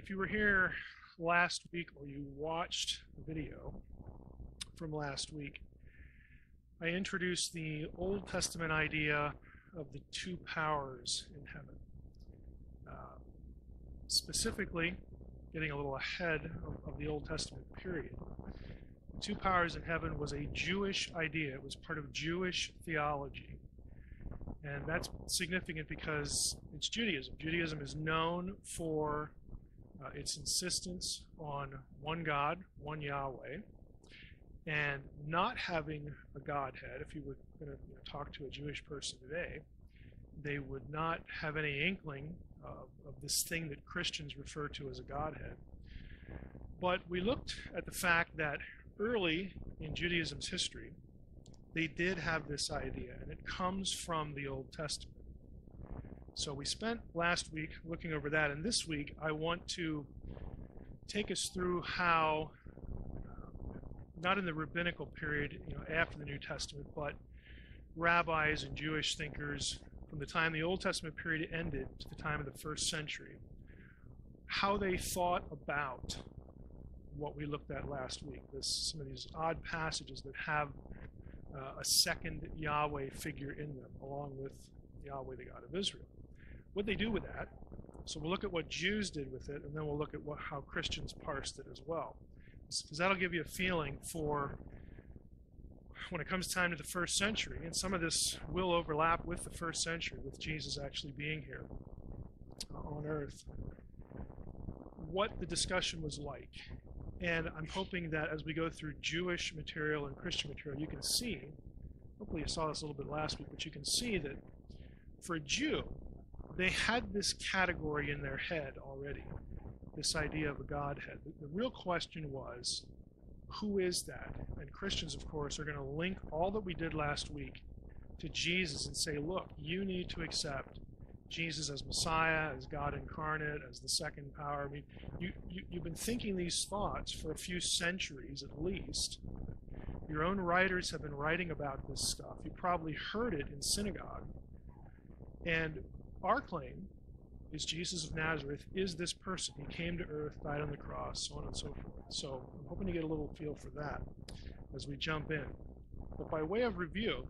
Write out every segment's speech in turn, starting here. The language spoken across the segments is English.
if you were here last week or you watched the video from last week, I introduced the Old Testament idea of the two powers in heaven. Specifically, getting a little ahead of the Old Testament period, the two powers in heaven was a Jewish idea. It was part of Jewish theology. And that's significant because it's Judaism. Judaism is known for its insistence on one God, one Yahweh, and not having a Godhead. If you were going to talk to a Jewish person today, they would not have any inkling of this thing that Christians refer to as a Godhead. But we looked at the fact that early in Judaism's history, they did have this idea, and it comes from the Old Testament. So we spent last week looking over that, and this week I want to take us through how, not in the rabbinical period, after the New Testament, but rabbis and Jewish thinkers from the time the Old Testament period ended to the time of the first century, how they thought about what we looked at last week. Some of these odd passages that have a second Yahweh figure in them, along with Yahweh, the God of Israel. What they do with that, so we'll look at what Jews did with it, and then we'll look at how Christians parsed it as well. Because that'll give you a feeling for when it comes time to the first century, and some of this will overlap with the first century, with Jesus actually being here on earth, what the discussion was like. And I'm hoping that as we go through Jewish material and Christian material, you can see, hopefully you saw this a little bit last week, but you can see that for a Jew, they had this category in their head already, this idea of a Godhead. The real question was, who is that? And Christians, of course, are going to link all that we did last week to Jesus and say, look, you need to accept Jesus as Messiah, as God incarnate, as the second power. I mean, you've been thinking these thoughts for a few centuries at least. Your own writers have been writing about this stuff. You probably heard it in synagogue. And our claim is Jesus of Nazareth is this person. He came to earth, died on the cross, so on and so forth. So I'm hoping to get a little feel for that as we jump in. But by way of review,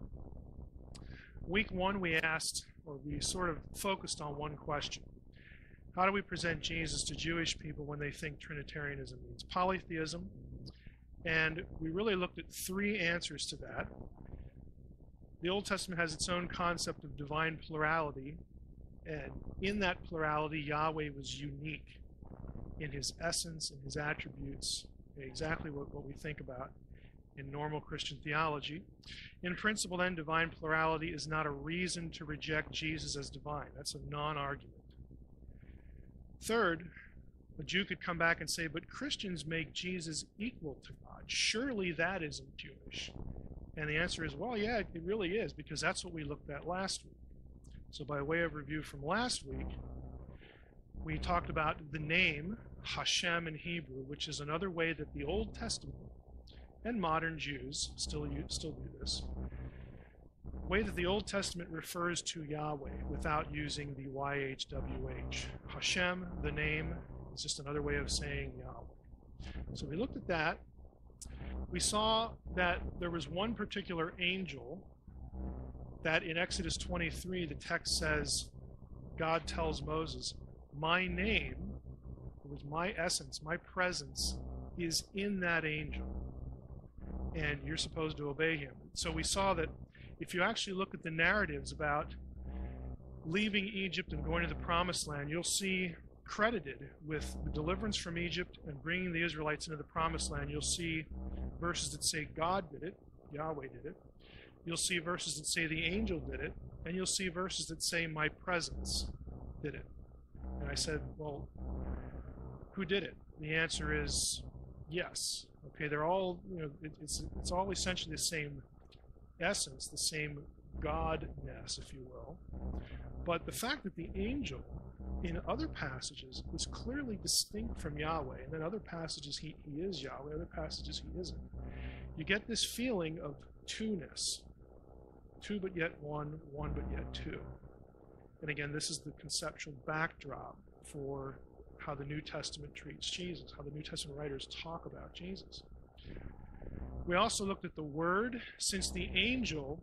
week one we sort of focused on one question. How do we present Jesus to Jewish people when they think Trinitarianism means polytheism? And we really looked at three answers to that. The Old Testament has its own concept of divine plurality, and in that plurality, Yahweh was unique in his essence and his attributes, exactly what we think about in normal Christian theology. In principle, then, divine plurality is not a reason to reject Jesus as divine. That's a non-argument. Third, a Jew could come back and say, but Christians make Jesus equal to God. Surely that isn't Jewish. And the answer is, well, yeah, it really is, because that's what we looked at last week. So by way of review from last week, we talked about the name Hashem in Hebrew, which is another way that the Old Testament and modern Jews still do this. The way that the Old Testament refers to Yahweh without using the YHWH. Hashem, the name, is just another way of saying Yahweh. So we looked at that. We saw that there was one particular angel that in Exodus 23, the text says, God tells Moses, my name, it was my essence, my presence is in that angel, and you're supposed to obey him. So we saw that if you actually look at the narratives about leaving Egypt and going to the Promised Land, you'll see credited with the deliverance from Egypt and bringing the Israelites into the Promised Land, you'll see verses that say God did it, Yahweh did it. You'll see verses that say the angel did it, and you'll see verses that say my presence did it. And I said, well, who did it? The answer is yes. Okay, they're all, it's all essentially the same essence, the same godness, if you will. But the fact that the angel in other passages is clearly distinct from Yahweh, and in other passages he is Yahweh, other passages he isn't, you get this feeling of two-ness. Two but yet one, one but yet two. And again, this is the conceptual backdrop for how the New Testament treats Jesus, how the New Testament writers talk about Jesus. We also looked at the Word. Since the angel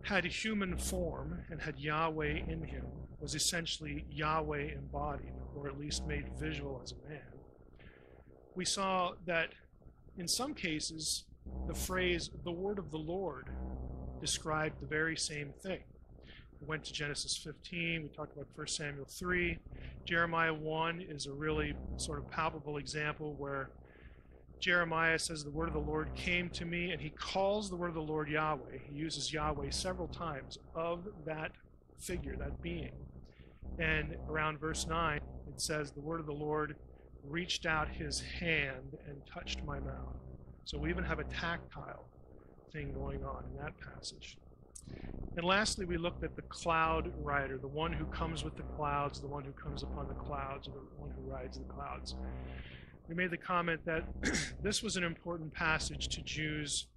had a human form and had Yahweh in him, was essentially Yahweh embodied, or at least made visual as a man, we saw that in some cases the phrase, the word of the Lord, described the very same thing. We went to Genesis 15, we talked about 1 Samuel 3. Jeremiah 1 is a really sort of palpable example where Jeremiah says the word of the Lord came to me, and he calls the word of the Lord Yahweh. He uses Yahweh several times of that figure, that being. And around verse 9, it says the word of the Lord reached out his hand and touched my mouth. So we even have a tactile thing going on in that passage. And lastly, we looked at the cloud rider, the one who comes with the clouds, the one who comes upon the clouds, or the one who rides the clouds. We made the comment that this was an important passage to Jews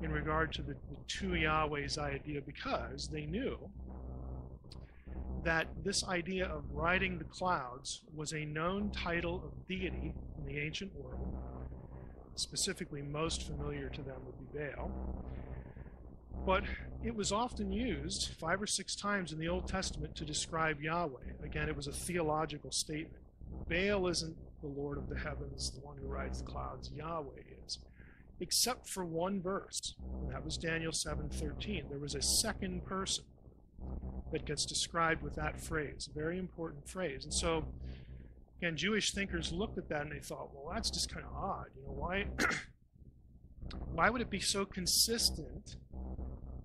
in regard to the two Yahwehs idea, because they knew that this idea of riding the clouds was a known title of deity in the ancient world. Specifically, most familiar to them would be Baal. But it was often used 5 or 6 times in the Old Testament to describe Yahweh. Again, it was a theological statement. Baal isn't the Lord of the heavens, the one who rides the clouds. Yahweh is. Except for one verse, and that was Daniel 7:13. There was a second person that gets described with that phrase, a very important phrase. And so, again, Jewish thinkers looked at that and they thought, well, that's just kind of odd. Why would it be so consistent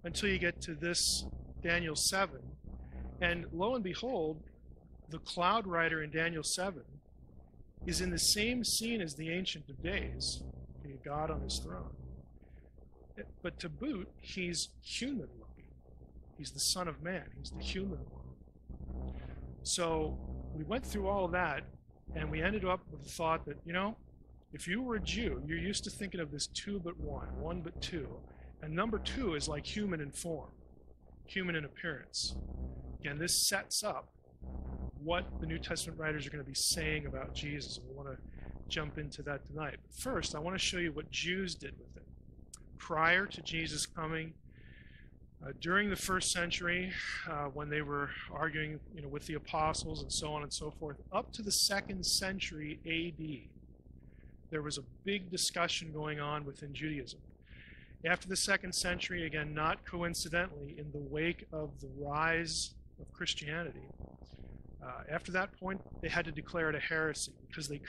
until you get to this Daniel 7? And lo and behold, the cloud rider in Daniel 7 is in the same scene as the Ancient of Days, God on his throne. But to boot, he's human looking. He's the Son of Man. He's the human one. So we went through all of that, and we ended up with the thought that, if you were a Jew, you're used to thinking of this 2 but 1, 1 but 2. And number 2 is like human in form, human in appearance. Again, this sets up what the New Testament writers are going to be saying about Jesus. And we want to jump into that tonight. But first, I want to show you what Jews did with it. Prior to Jesus coming, during the first century, when they were arguing with the apostles and so on and so forth, up to the 2nd century A.D., there was a big discussion going on within Judaism. After the 2nd century, again, not coincidentally, in the wake of the rise of Christianity, after that point, they had to declare it a heresy because they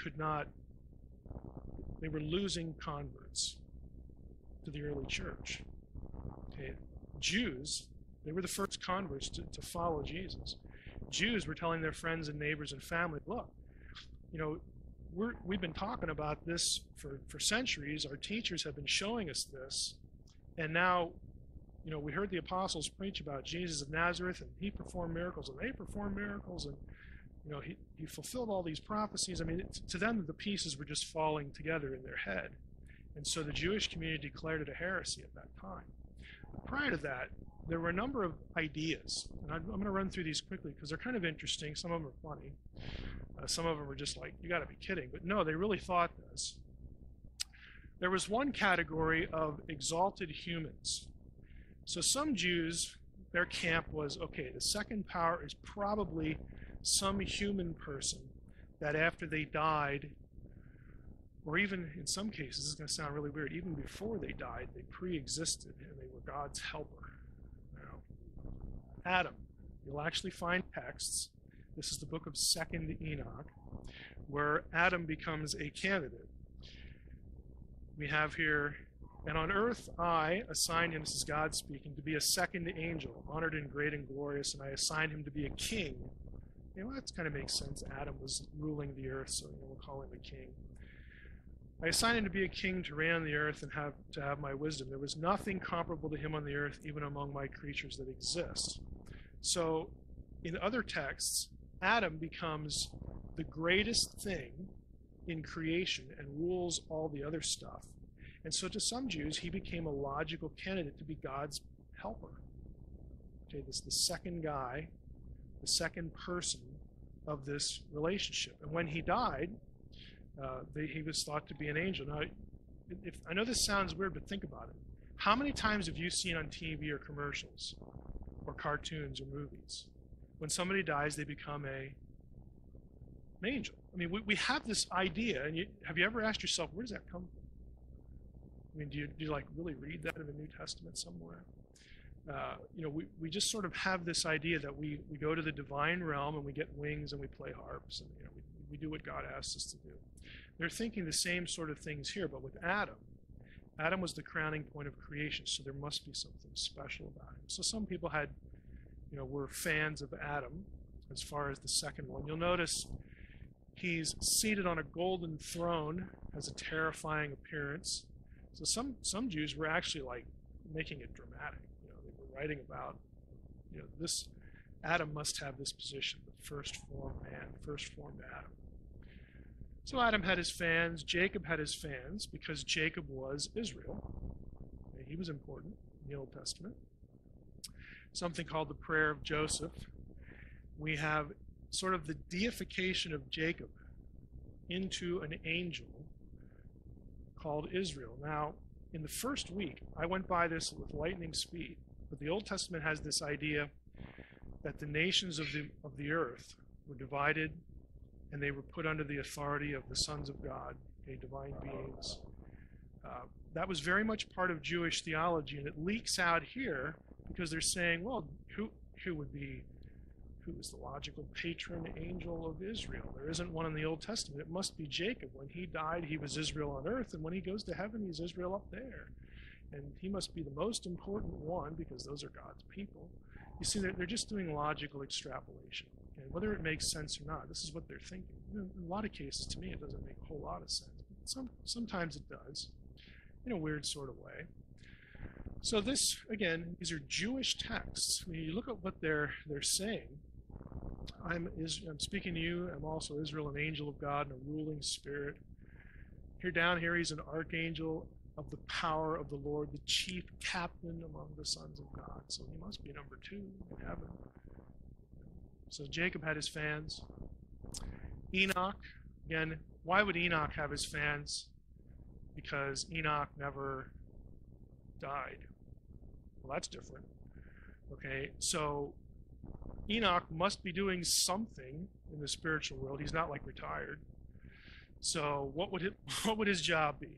were losing converts to the early church. Okay. Jews, they were the first converts to follow Jesus. Jews were telling their friends and neighbors and family, look, we've been talking about this for centuries. Our teachers have been showing us this. And now, we heard the apostles preach about Jesus of Nazareth, and he performed miracles, and they performed miracles, and he fulfilled all these prophecies. I mean, to them, the pieces were just falling together in their head. And so the Jewish community declared it a heresy at that time. Prior to that, there were a number of ideas. And I'm going to run through these quickly because they're kind of interesting. Some of them are funny. Some of them are just like, you got to be kidding. But no, they really thought this. There was one category of exalted humans. So some Jews, their camp was, okay, the second power is probably some human person that after they died, or even in some cases, this is going to sound really weird, even before they died, they pre-existed and they were God's helper. Adam, you'll actually find texts, this is the book of 2nd Enoch, where Adam becomes a candidate. We have here, and on earth I assigned him, this is God speaking, to be a second angel, honored and great and glorious, and I assigned him to be a king. That kind of makes sense. Adam was ruling the earth, so we'll call him a king. I assigned him to be a king to reign on the earth and to have my wisdom. There was nothing comparable to him on the earth, even among my creatures that exist. So, in other texts, Adam becomes the greatest thing in creation and rules all the other stuff. And so to some Jews, he became a logical candidate to be God's helper. Okay, this is the second guy, the second person of this relationship. And when he died, he was thought to be an angel. Now, I know this sounds weird, but think about it. How many times have you seen on TV or commercials or cartoons or movies, when somebody dies, they become an angel? I mean, we have this idea, and have you ever asked yourself, where does that come from? I mean, do you like really read that in the New Testament somewhere? We just sort of have this idea that we go to the divine realm and we get wings and we play harps, and we do what God asks us to do. They're thinking the same sort of things here, but with Adam. Adam was the crowning point of creation, so there must be something special about him. So some people were fans of Adam as far as the second one. You'll notice he's seated on a golden throne, has a terrifying appearance. So some Jews were actually like making it dramatic. They were writing about, this Adam must have this position, the first formed man, first formed Adam. So Adam had his fans, Jacob had his fans, because Jacob was Israel. He was important in the Old Testament. Something called the prayer of Joseph. We have sort of the deification of Jacob into an angel called Israel. Now, in the first week, I went by this with lightning speed, but the Old Testament has this idea that the nations of the earth were divided and they were put under the authority of the sons of God, divine beings. That was very much part of Jewish theology, and it leaks out here because they're saying, well, who is the logical patron angel of Israel? There isn't one in the Old Testament. It must be Jacob. When he died, he was Israel on earth, and when he goes to heaven, he's Israel up there. And he must be the most important one because those are God's people. You see, they're just doing logical extrapolation. And whether it makes sense or not, this is what they're thinking. In a lot of cases, to me, it doesn't make a whole lot of sense. Sometimes it does, in a weird sort of way. So this, again, these are Jewish texts. When you look at what they're saying, I'm speaking to you. I'm also Israel, an angel of God and a ruling spirit. Down here, he's an archangel of the power of the Lord, the chief captain among the sons of God. So he must be number 2 in heaven. So Jacob had his fans. Enoch, again, why would Enoch have his fans? Because Enoch never died. Well, that's different. Okay, so Enoch must be doing something in the spiritual world. He's not like retired. So what would his job be?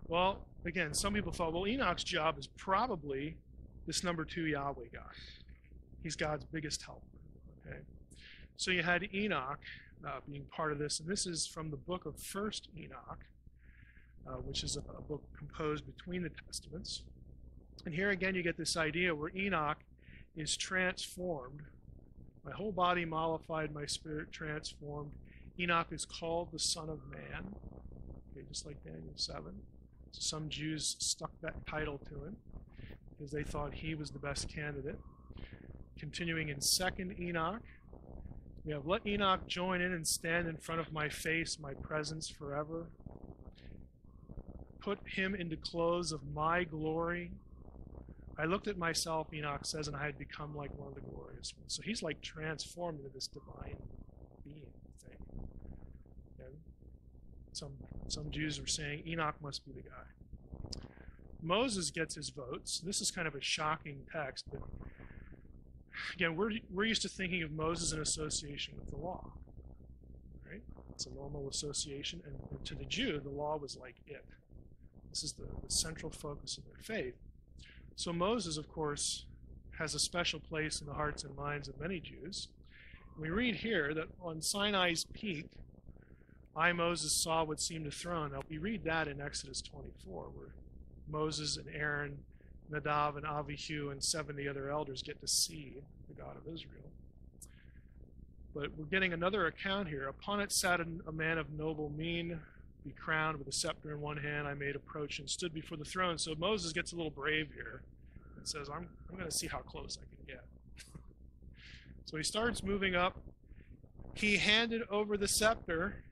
Well, again, some people thought, well, Enoch's job is probably this number 2 Yahweh guy. He's God's biggest helper. Okay, so you had Enoch being part of this, and this is from the book of First Enoch, which is a book composed between the Testaments. And here again, you get this idea where Enoch is transformed. My whole body mollified, my spirit transformed. Enoch is called the Son of Man, okay, just like Daniel 7. So some Jews stuck that title to him because they thought he was the best candidate. Continuing in 2nd Enoch, we have, let Enoch join in and stand in front of my face, my presence forever. Put him into clothes of my glory. I looked at myself, Enoch says, and I had become like one of the glorious ones. So he's like transformed into this divine being thing. And some Jews were saying Enoch must be the guy. Moses gets his votes. This is kind of a shocking text, but again, we're used to thinking of Moses in association with the law, right? It's a normal association, and to the Jew, the law was like it. This is the central focus of their faith. So Moses, of course, has a special place in the hearts and minds of many Jews. We read here that on Sinai's peak, I, Moses, saw what seemed a throne. Now, we read that in Exodus 24, where Moses and Aaron, Nadab and Abihu, and 70 other elders get to see the God of Israel. But we're getting another account here. Upon it sat a man of noble mien, be crowned with a scepter in one hand. I made approach and stood before the throne. So Moses gets a little brave here and says, I'm going to see how close I can get. So he starts moving up. He handed over the scepter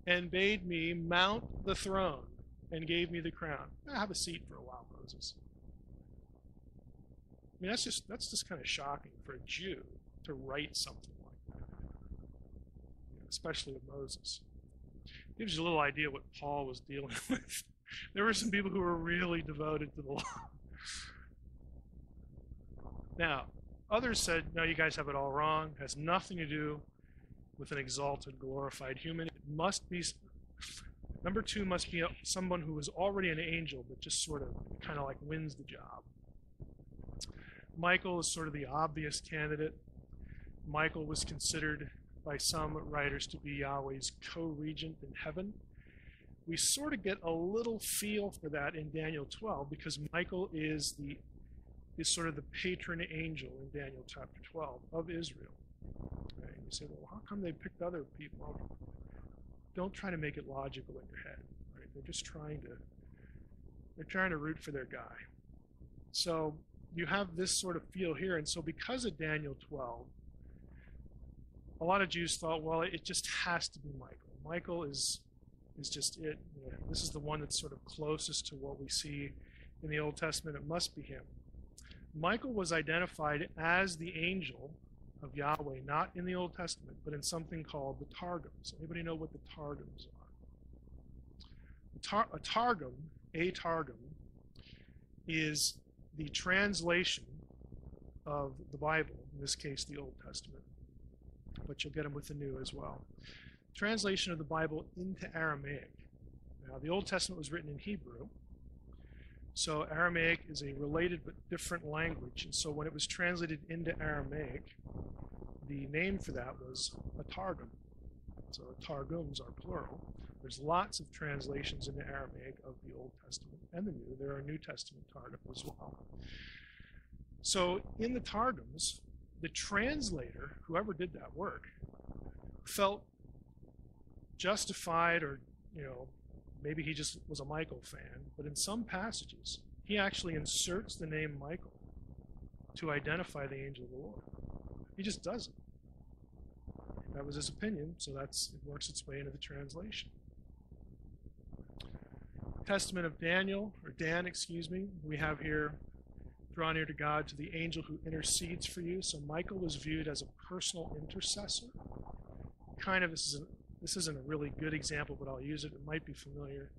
and bade me mount the throne and gave me the crown. Have a seat for a while, Moses. I mean, that's just kind of shocking for a Jew to write something like that. especially with Moses. Gives you a little idea what Paul was dealing with. There were some people who were really devoted to the law. Now, others said, no, you guys have it all wrong. It has nothing to do with an exalted, glorified human. It must be, number two must be someone who was already an angel, but just sort of kind of like wins the job. Michael is sort of the obvious candidate. Michael was considered by some writers to be Yahweh's co-regent in heaven. We sort of get a little feel for that in Daniel 12 because Michael is sort of the patron angel in Daniel chapter 12 of Israel. Okay? You say, well, how come they picked other people? Don't try to make it logical in your head. Right? They're just trying to root for their guy. So you have this sort of feel here, and so because of Daniel 12, a lot of Jews thought, well, it just has to be Michael. Michael is just it. You know, this is the one that's sort of closest to what we see in the Old Testament. It must be him. Michael was identified as the angel of Yahweh, not in the Old Testament, but in something called the Targums. Anybody know what the Targums are? A Targum, is the translation of the Bible, in this case the Old Testament, but you'll get them with the New as well. Translation of the Bible into Aramaic. Now, the Old Testament was written in Hebrew, so Aramaic is a related but different language, and so when it was translated into Aramaic, the name for that was a Targum. So Targums are plural. There's lots of translations into Aramaic of the Old Testament and the New. There are New Testament Targums as well. So in the Targums, the translator, whoever did that work, felt justified, or maybe he just was a Michael fan, but in some passages he actually inserts the name Michael to identify the angel of the Lord. He just does it. That was his opinion, so it works its way into the translation. Testament of Daniel, or Dan, we have here, draw near to God, to the angel who intercedes for you. So Michael was viewed as a personal intercessor. This isn't a really good example, but I'll use it. It might be familiar.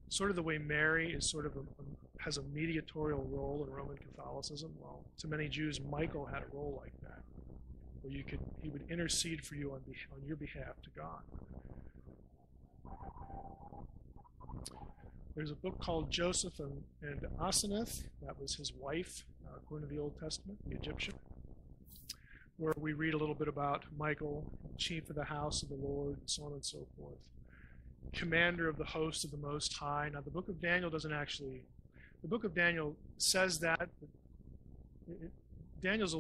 Sort of the way Mary is sort of has a mediatorial role in Roman Catholicism. Well, to many Jews, Michael had a role like that, where he would intercede for you on your behalf to God. There's a book called Joseph and Asenath. That was his wife, according to the Old Testament, the Egyptian, where we read a little bit about Michael, chief of the house of the Lord, and so on and so forth. Commander of the host of the Most High. Now, the book of Daniel the book of Daniel says that. Daniel's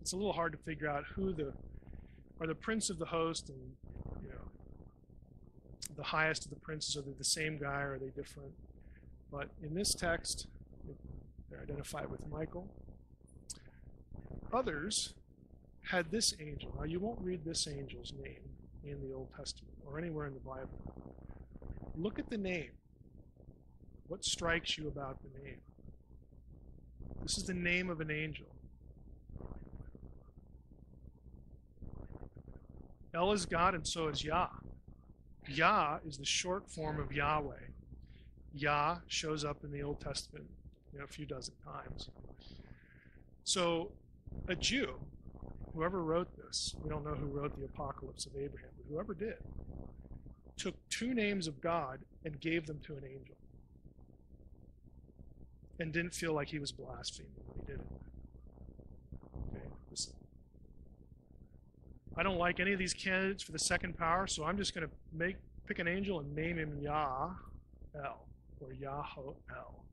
it's a little hard to figure out who are the prince of the host, and the highest of the princes. Are they the same guy, or are they different? But in this text, they're identified with Michael. Others had this angel. Now, you won't read this angel's name in the Old Testament or anywhere in the Bible. Look at the name. What strikes you about the name? This is the name of an angel. El is God, and so is Yah. Yah is the short form of Yahweh. Yah shows up in the Old Testament a few dozen times. So a Jew, whoever wrote this, we don't know who wrote the Apocalypse of Abraham, but whoever did, took two names of God and gave them to an angel, and didn't feel like he was blaspheming when he did it. Okay. I don't like any of these candidates for the second power, so I'm just going to pick an angel and name him Yah-El, or Yah-ho-El.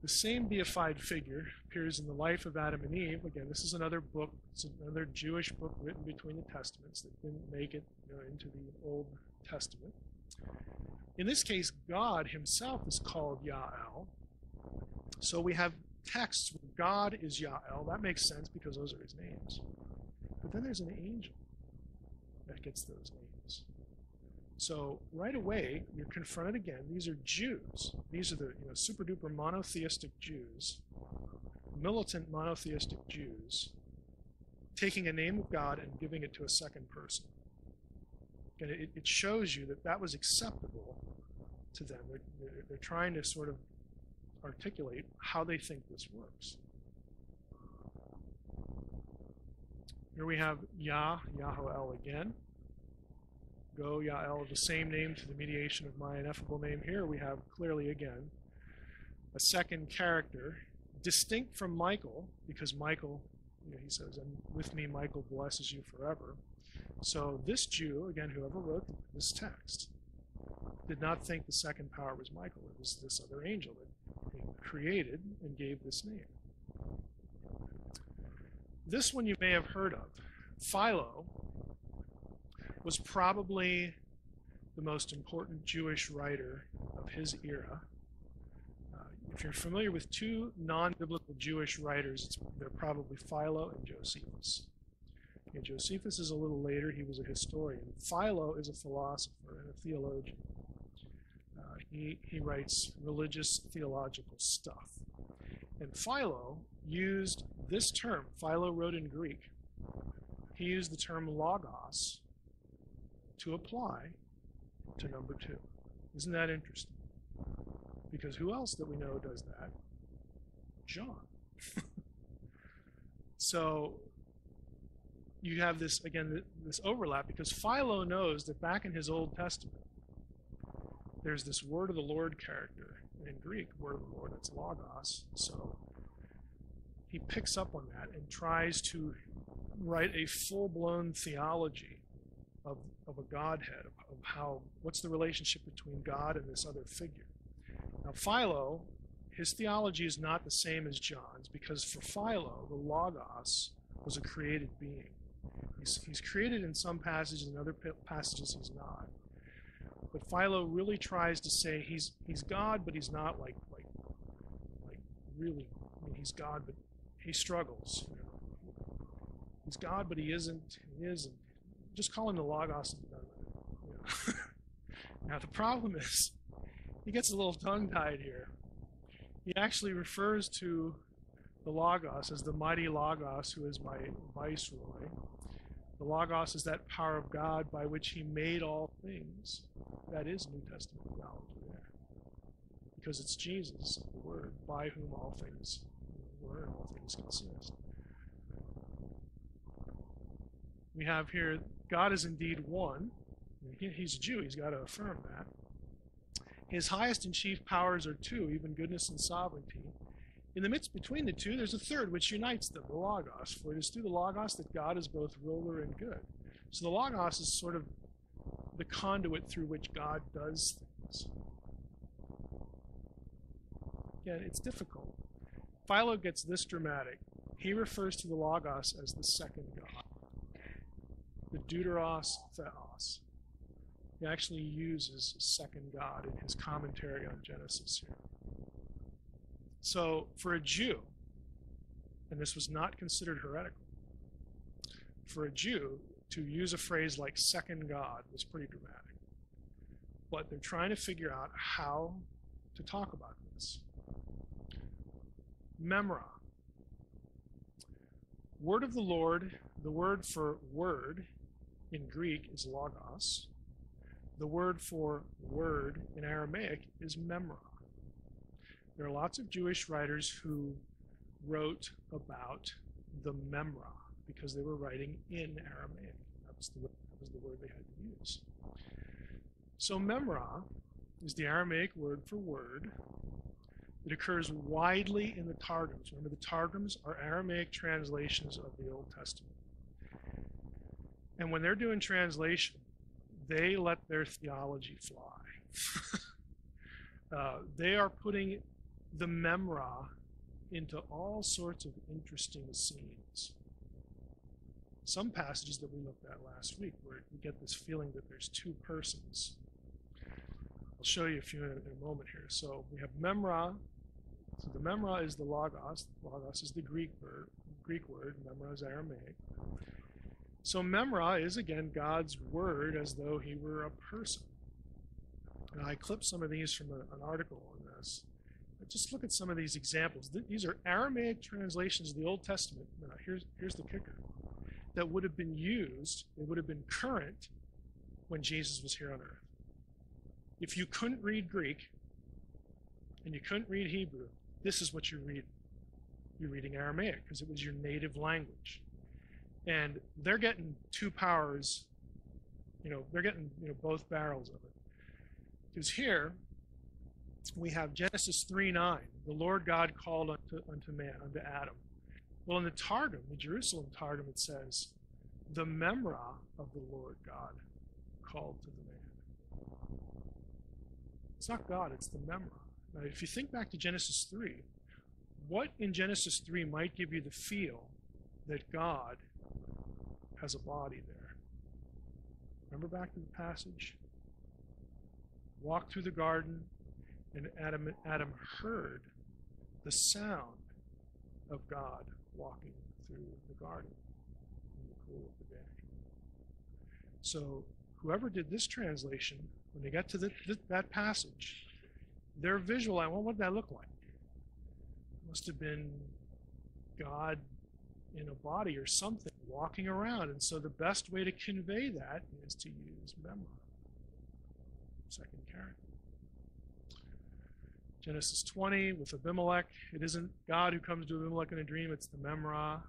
The same deified figure appears in the life of Adam and Eve. Again, this is another book. It's another Jewish book written between the Testaments that didn't make it into the Old Testament. In this case, God himself is called Yah-El. So we have texts where God is Yah-El. That makes sense because those are his names. But then there's an angel that gets those names. So right away, you're confronted again. These are Jews. These are the super-duper monotheistic Jews, militant monotheistic Jews, taking a name of God and giving it to a second person. And it shows you that that was acceptable to them. They're trying to sort of articulate how they think this works. Here we have Yahweh again. Go, Yahel, the same name through the mediation of my ineffable name. Here we have clearly again a second character, distinct from Michael, because Michael, he says, and with me Michael blesses you forever. So this Jew, again, whoever wrote this text, did not think the second power was Michael. It was this other angel that he created and gave this name. This one you may have heard of. Philo was probably the most important Jewish writer of his era. If you're familiar with two non-biblical Jewish writers, they're probably Philo and Josephus. And Josephus is a little later. He was a historian. Philo is a philosopher and a theologian. He writes religious theological stuff. And Philo used this term. Philo wrote in Greek. He used the term logos to apply to number 2. Isn't that interesting? Because who else that we know does that? John. So you have this, again, this overlap, because Philo knows that back in his Old Testament, there's this word of the Lord character. In Greek, word of the Lord, that's logos. So he picks up on that and tries to write a full-blown theology of a Godhead, of how, what's the relationship between God and this other figure. Now, Philo, his theology is not the same as John's, because for Philo, the Logos was a created being. He's created in some passages, in other passages he's not. But Philo really tries to say he's God, but he's not like really. I mean, he's God, but he struggles. He's God, but he isn't. He isn't. Just call him the Logos and be done with it. Now the problem is, he gets a little tongue-tied here. He actually refers to the Logos as the mighty Logos, who is my viceroy. The Logos is that power of God by which he made all things. That is New Testament theology there. Because it's Jesus, the Word, by whom all things were and all things consist. We have here, God is indeed one. He's a Jew, he's got to affirm that. His highest and chief powers are two, even goodness and sovereignty. In the midst between the two, there's a third which unites them, the Logos. For it is through the Logos that God is both ruler and good. So the Logos is sort of the conduit through which God does things. Again, it's difficult. Philo gets this dramatic. He refers to the Logos as the second God, the Deuteros Theos. He actually uses second God in his commentary on Genesis here. So for a Jew, and this was not considered heretical, for a Jew to use a phrase like second God was pretty dramatic. But they're trying to figure out how to talk about this. Memra. Word of the Lord, the word for word in Greek is logos. The word for word in Aramaic is memra. There are lots of Jewish writers who wrote about the memra because they were writing in Aramaic. That was the word they had to use. So memra is the Aramaic word for word. It occurs widely in the Targums. Remember, the Targums are Aramaic translations of the Old Testament. And when they're doing translation, they let their theology fly. They are putting the memra into all sorts of interesting scenes. Some passages that we looked at last week where you get this feeling that there's two persons. I'll show you a few in a moment here. So we have memra. So the memra is the logos. Logos is the Greek word. Memra is Aramaic. So memra is, again, God's word as though he were a person. And I clipped some of these from an article on this. But just look at some of these examples. These are Aramaic translations of the Old Testament. Now, here's the kicker. that would have been used, it would have been current when Jesus was here on earth. If you couldn't read Greek and you couldn't read Hebrew, this is what you're reading. You're reading Aramaic because it was your native language. And they're getting two powers, they're getting both barrels of it. Because here we have Genesis 3:9, the Lord God called unto man, unto Adam. Well, in the Targum, the Jerusalem Targum, it says, the Memra of the Lord God called to the man. It's not God, it's the Memra. Now, if you think back to Genesis 3, what in Genesis 3 might give you the feel that God has a body there? Remember back to the passage? Walked through the garden, and Adam heard the sound of God walking through the garden in the cool of the day. So whoever did this translation, when they got to that passage, their visual, what would that look like? It must have been God in a body or something walking around. And so the best way to convey that is to use Memra, second character. Genesis 20 with Abimelech. It isn't God who comes to Abimelech in a dream, it's the Memra.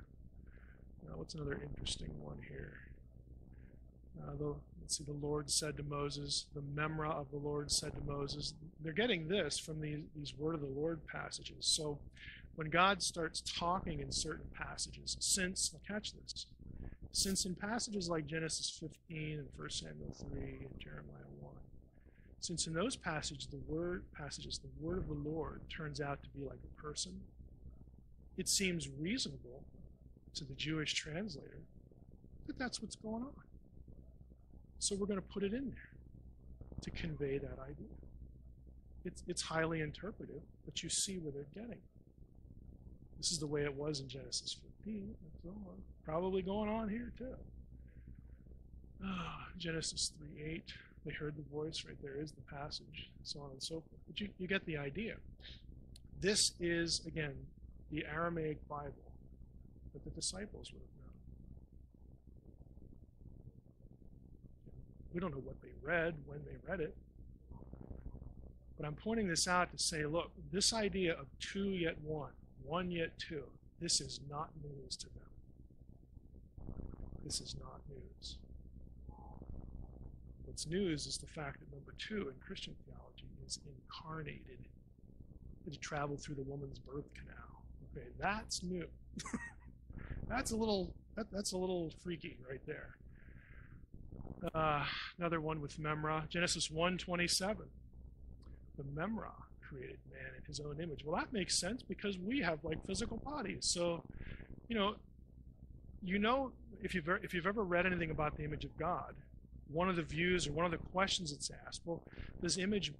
What's another interesting one here? Let's see, the Lord said to Moses, the Memra of the Lord said to Moses. They're getting this from these Word of the Lord passages. So when God starts talking in certain passages, catch this, since in passages like Genesis 15 and 1 Samuel 3 and Jeremiah 1, since in those passages the word of the Lord turns out to be like a person, it seems reasonable to the Jewish translator that that's what's going on. So we're going to put it in there to convey that idea. It's highly interpretive, but you see where they're getting. This is the way it was in Genesis 15. So probably going on here too. Genesis 3:8. They heard the voice, right there is the passage, so on and so forth. But you get the idea. This is, again, the Aramaic Bible that the disciples would have known. We don't know what they read, when they read it. But I'm pointing this out to say, look, this idea of two yet one yet two, this is not news to them. This is not news. What's news is the fact that number two in Christian theology is incarnated. It traveled through the woman's birth canal. Okay, that's new. That's a little freaky right there. Another one with Memra, Genesis 1:27. The Memra created man in his own image. Well, that makes sense because we have physical bodies. So, if you've ever read anything about the image of God, one of the views or one of the questions that's asked, well, does image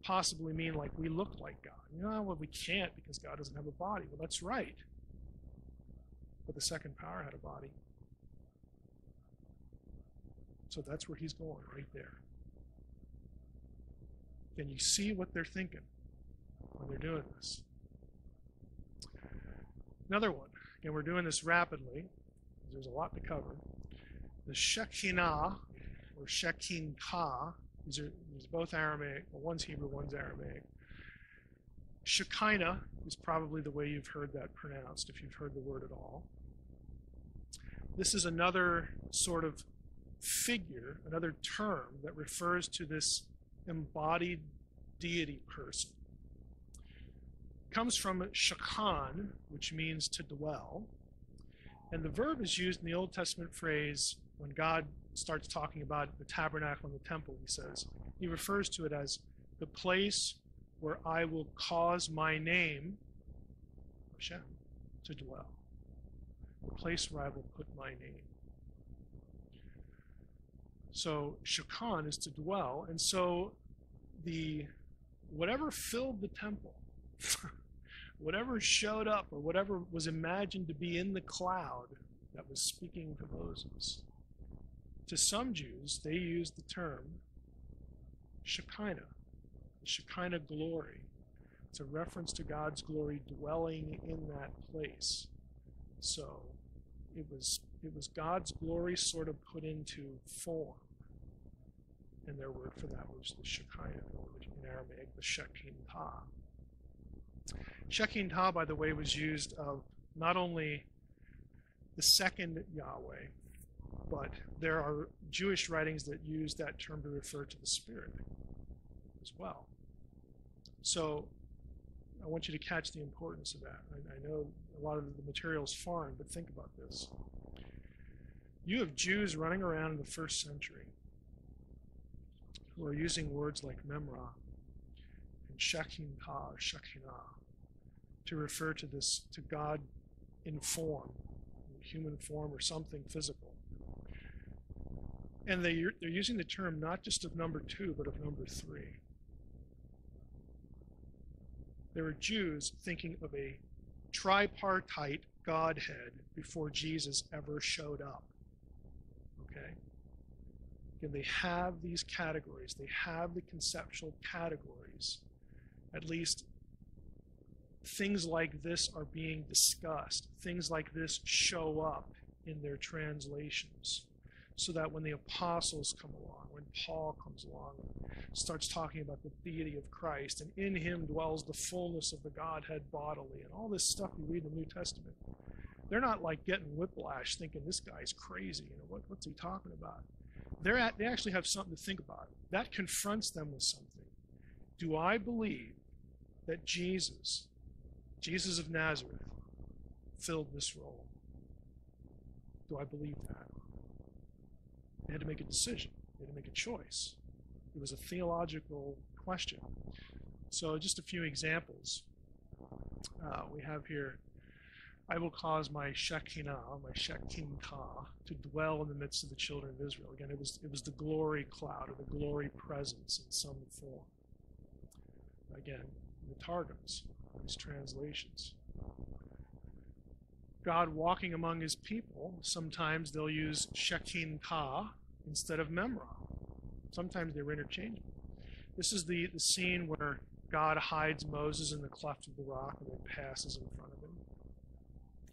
possibly mean we look like God? Well, we can't because God doesn't have a body. Well, that's right. But the second power had a body. So that's where he's going, right there. Can you see what they're thinking when they're doing this? Another one. Again, we're doing this rapidly. There's a lot to cover. The Shekinah, or Shekinah, these are both Aramaic. Well, one's Hebrew, one's Aramaic. Shekinah is probably the way you've heard that pronounced, if you've heard the word at all. This is another sort of figure, another term that refers to this embodied deity person. It comes from shakan, which means to dwell. And the verb is used in the Old Testament phrase when God starts talking about the tabernacle and the temple. He refers to it as the place where I will cause my name, Hashem, to dwell. The place where I will put my name. So shakan is to dwell, and so whatever filled the temple, whatever showed up, or whatever was imagined to be in the cloud that was speaking to Moses, to some Jews, they used the term Shekinah, the Shekinah glory. It's a reference to God's glory dwelling in that place. So it was It was God's glory sort of put into form. And their word for that was the Shekinah, or in Aramaic, the Shekinah. Shekinah, by the way, was used of not only the second Yahweh, but there are Jewish writings that use that term to refer to the Spirit as well. So I want you to catch the importance of that. I know a lot of the material is foreign, but think about this. You have Jews running around in the first century who are using words like Memra and Shekinah or Shekinah to refer to this, to God in form, in human form or something physical. And they're using the term not just of number 2, but of number 3. There were Jews thinking of a tripartite Godhead before Jesus ever showed up. Okay? And they have these categories. They have the conceptual categories. At least things like this are being discussed. Things like this show up in their translations. So that when the apostles come along, when Paul comes along and starts talking about the deity of Christ, and in him dwells the fullness of the Godhead bodily, and all this stuff you read in the New Testament, they're not like getting whiplash thinking this guy's crazy. What's he talking about? They actually have something to think about. That confronts them with something. Do I believe that Jesus of Nazareth, filled this role? Do I believe that? They had to make a decision. They had to make a choice. It was a theological question. So just a few examples. We have here, I will cause my Shekinah to dwell in the midst of the children of Israel. Again, it was the glory cloud or the glory presence in some form. Again, the Targums, these translations. God walking among his people, sometimes they'll use Shekinah instead of Memra. Sometimes they were interchangeable. This is the scene where God hides Moses in the cleft of the rock and then passes in front of him.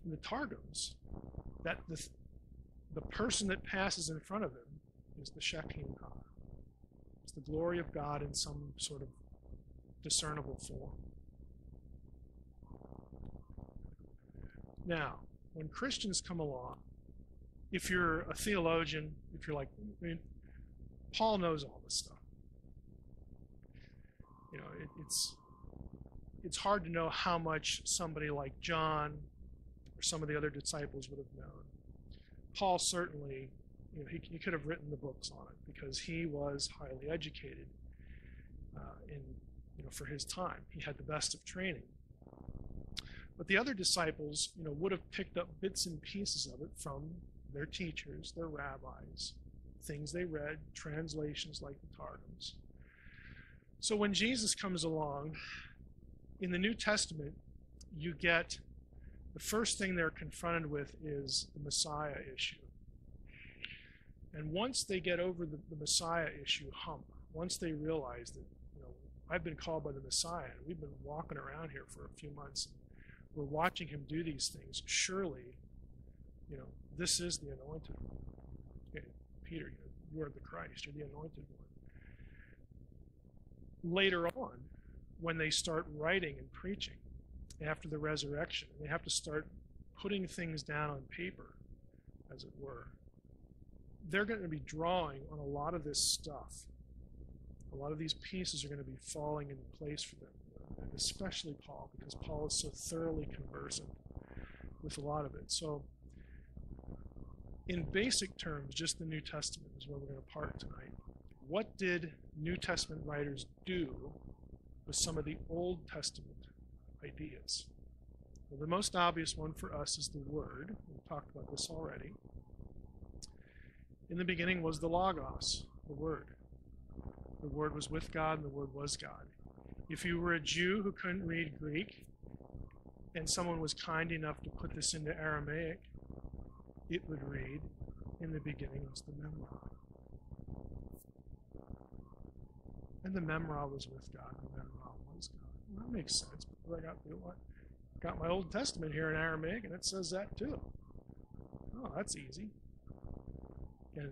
In the Targums, that the person that passes in front of him is the Shekinah. It's the glory of God in some sort of discernible form. Now, when Christians come along, if you're a theologian, if you're like, Paul knows all this stuff. It's hard to know how much somebody like John or some of the other disciples would have known. Paul certainly, he could have written the books on it because he was highly educated for his time. He had the best of training. But the other disciples, would have picked up bits and pieces of it from their teachers, their rabbis, things they read, translations like the Targums. So when Jesus comes along, in the New Testament, you get the first thing they're confronted with is the Messiah issue. And once they get over the Messiah issue hump, once they realize that, I've been called by the Messiah, and we've been walking around here for a few months, and we're watching him do these things, surely, this is the anointed one. Okay, Peter, you are the Christ, you're the anointed one. Later on, when they start writing and preaching after the resurrection, they have to start putting things down on paper, as it were. They're going to be drawing on a lot of this stuff. A lot of these pieces are going to be falling into place for them, and especially Paul, because Paul is so thoroughly conversant with a lot of it. So, in basic terms, just the New Testament is where we're going to part tonight. What did New Testament writers do with some of the Old Testament ideas? Well, the most obvious one for us is the Word. We've talked about this already. In the beginning was the Logos, the Word. The Word was with God, and the Word was God. If you were a Jew who couldn't read Greek, and someone was kind enough to put this into Aramaic, it would read, in the beginning was the Memra. And the Memra was with God, and the Memra was God. Well, that makes sense, but I got my Old Testament here in Aramaic, and it says that too. Oh, that's easy. And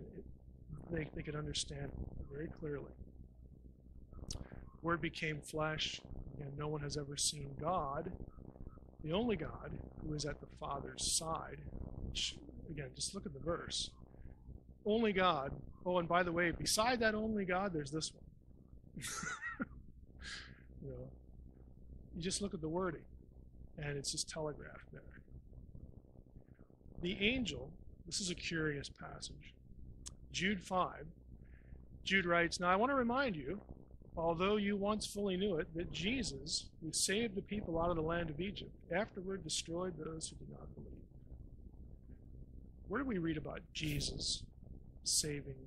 they could understand very clearly. Word became flesh, and no one has ever seen God, the only God who is at the Father's side. Which, again, just look at the verse. Only God. Oh, and by the way, beside that only God, there's this one. You just look at the wording, and it's just telegraphed there. The angel, this is a curious passage. Jude 5, Jude writes, "Now I want to remind you, although you once fully knew it, that Jesus, who saved the people out of the land of Egypt, afterward destroyed those who did not believe." Where do we read about Jesus saving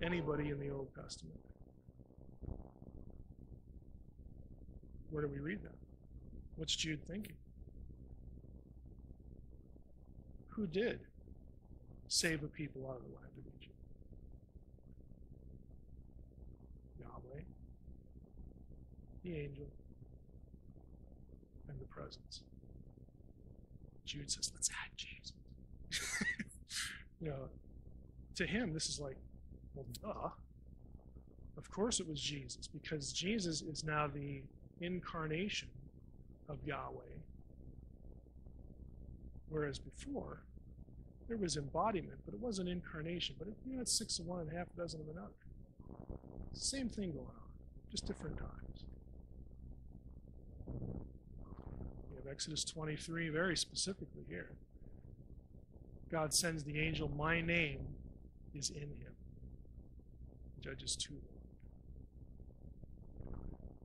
anybody in the Old Testament? Where do we read that? What's Jude thinking? Who did save a people out of the land of Egypt? Yahweh, the angel, and the presence. Jude says, let's add Jesus. To him, this is like, well, duh. Of course it was Jesus, because Jesus is now the incarnation of Yahweh. Whereas before, there was embodiment, but it wasn't incarnation. But it's 6 of one and half a dozen of another. Same thing going on, just different times. We have Exodus 23 very specifically here. God sends the angel, my name is in him. Judges 2.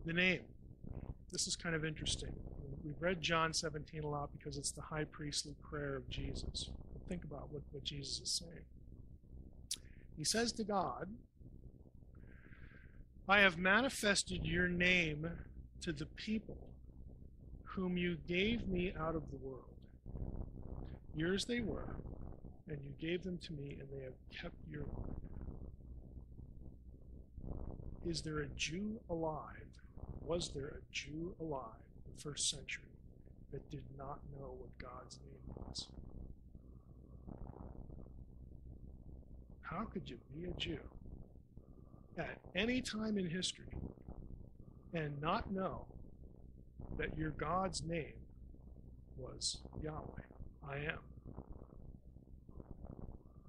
The name. This is kind of interesting. We've read John 17 a lot because it's the high priestly prayer of Jesus. Think about what Jesus is saying. He says to God, I have manifested your name to the people whom you gave me out of the world. Yours they were, and you gave them to me, and they have kept your word. Is there a Jew alive? Was there a Jew alive in the first century that did not know what God's name was? How could you be a Jew at any time in history and not know that your God's name was Yahweh? I am.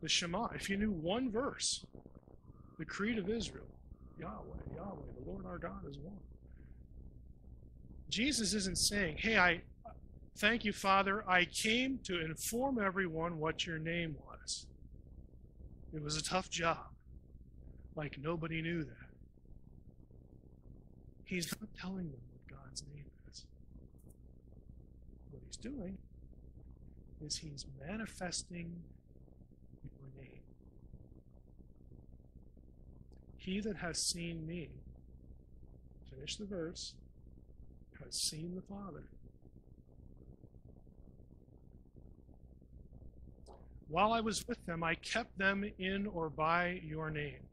The Shema, if you knew one verse, the Creed of Israel, Yahweh, Yahweh, the Lord our God is one. Jesus isn't saying, hey, I thank you, Father, I came to inform everyone what your name was. It was a tough job. Like nobody knew that. He's not telling them what God's name is. What he's doing is he's manifesting your name. He that has seen me, finish the verse, has seen the Father. While I was with them, I kept them in or by your name,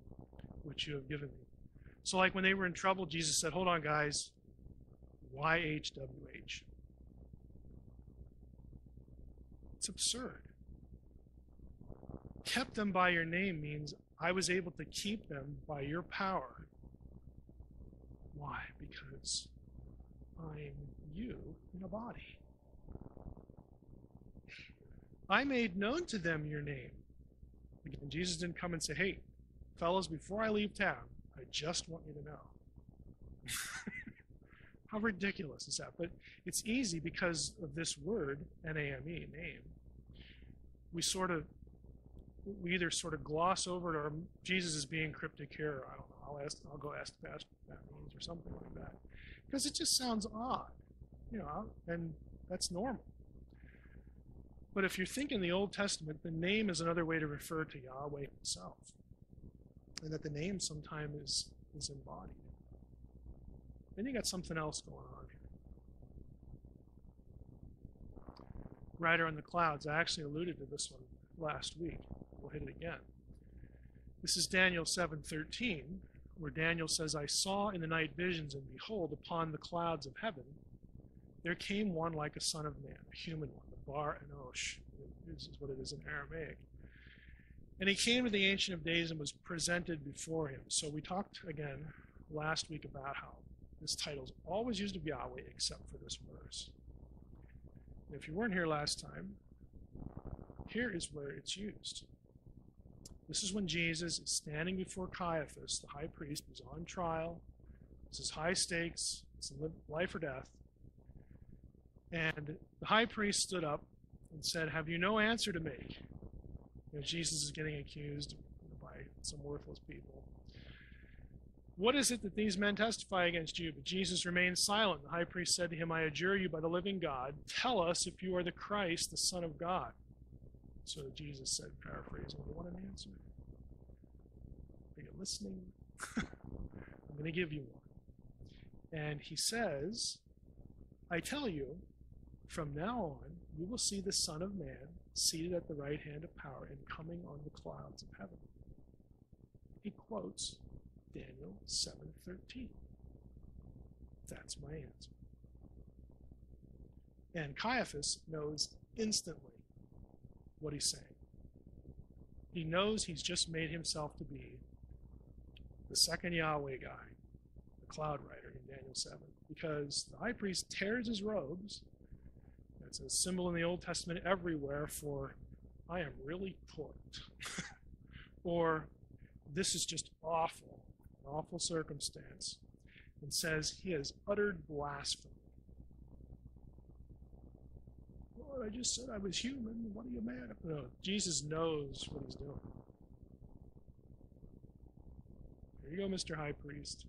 which you have given me. So like when they were in trouble, Jesus said, hold on, guys. YHWH. It's absurd. Kept them by your name means I was able to keep them by your power. Why? Because I'm you in a body. I made known to them your name. Again, Jesus didn't come and say, hey, fellas, before I leave town, I just want you to know. How ridiculous is that? But it's easy because of this word, N-A-M-E, name. We either sort of gloss over it, or Jesus is being cryptic here, or I don't know, I'll go ask the pastor what that means, or something like that. Because it just sounds odd, and that's normal. But if you're thinking the Old Testament, the name is another way to refer to Yahweh himself. And that the name sometimes is embodied. Then you got something else going on here. Rider on the Clouds, I actually alluded to this one last week. We'll hit it again. This is Daniel 7:13, where Daniel says, I saw in the night visions, and behold, upon the clouds of heaven, there came one like a son of man, a human one, the Bar Enosh. is what it is in Aramaic. And he came to the Ancient of Days and was presented before him. So we talked again last week about how this title is always used of Yahweh except for this verse. And if you weren't here last time, here is where it's used. This is when Jesus is standing before Caiaphas, the high priest, who's on trial. This is high stakes. It's life or death. And the high priest stood up and said, "Have you no answer to make?" Jesus is getting accused by some worthless people. "What is it that these men testify against you?" But Jesus remained silent. The high priest said to him, "I adjure you by the living God, tell us if you are the Christ, the Son of God." So Jesus said, paraphrasing, "You want an answer? Are you listening?" I'm going to give you one. And he says, "I tell you, from now on, you will see the Son of Man seated at the right hand of power and coming on the clouds of heaven." He quotes Daniel 7:13. That's my answer. And Caiaphas knows instantly what he's saying. He knows he's just made himself to be the second Yahweh guy, the cloud rider in Daniel 7, because the high priest tears his robes. It's a symbol in the Old Testament everywhere for, "I am really torqued," or "this is just awful, an awful circumstance," and says he has uttered blasphemy. "Lord, I just said I was human. What are you mad at?" No, Jesus knows what he's doing. Here you go, Mr. High Priest.